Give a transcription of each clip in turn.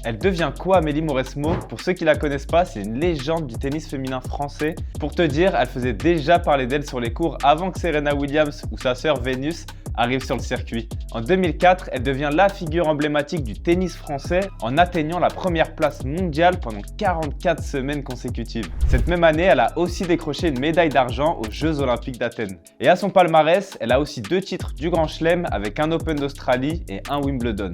Elle devient quoi Amélie Mauresmo? Pour ceux qui la connaissent pas, c'est une légende du tennis féminin français. Pour te dire, elle faisait déjà parler d'elle sur les cours avant que Serena Williams ou sa sœur Vénus arrive sur le circuit. En 2004, elle devient la figure emblématique du tennis français en atteignant la première place mondiale pendant 44 semaines consécutives. Cette même année, elle a aussi décroché une médaille d'argent aux Jeux Olympiques d'Athènes. Et à son palmarès, elle a aussi 2 titres du Grand Chelem avec un Open d'Australie et un Wimbledon.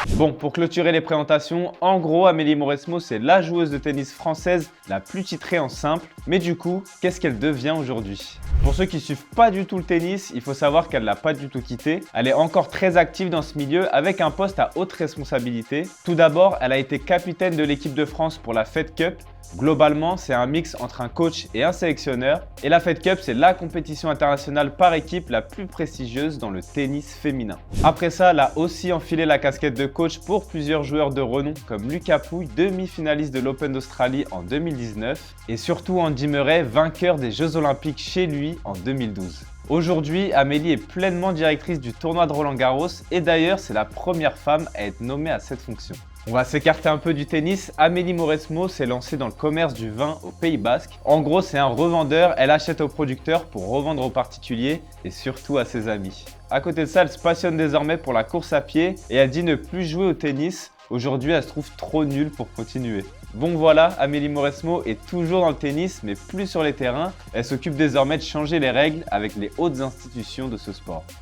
Bon, pour clôturer les présentations, en gros, Amélie Mauresmo, c'est la joueuse de tennis française la plus titrée en simple. Mais du coup, qu'est-ce qu'elle devient aujourd'hui? Pour ceux qui suivent pas du tout le tennis, il faut savoir qu'elle l'a pas du tout quitté. Elle est encore très active dans ce milieu avec un poste à haute responsabilité. Tout d'abord, elle a été capitaine de l'équipe de France pour la Fed Cup. Globalement, c'est un mix entre un coach et un sélectionneur. Et la Fed Cup, c'est la compétition internationale par équipe la plus prestigieuse dans le tennis féminin. Après ça, elle a aussi enfilé la casquette de coach pour plusieurs joueurs de renom comme Lucas Pouille, demi-finaliste de l'Open d'Australie en 2019 et surtout Andy Murray, vainqueur des Jeux Olympiques chez lui en 2012. Aujourd'hui, Amélie est pleinement directrice du tournoi de Roland-Garros et d'ailleurs, c'est la première femme à être nommée à cette fonction. On va s'écarter un peu du tennis. Amélie Mauresmo s'est lancée dans le commerce du vin au Pays Basque. En gros, c'est un revendeur. Elle achète aux producteurs pour revendre aux particuliers et surtout à ses amis. À côté de ça, elle se passionne désormais pour la course à pied et elle dit ne plus jouer au tennis. Aujourd'hui, elle se trouve trop nulle pour continuer. Bon voilà, Amélie Mauresmo est toujours dans le tennis, mais plus sur les terrains. Elle s'occupe désormais de changer les règles avec les hautes institutions de ce sport.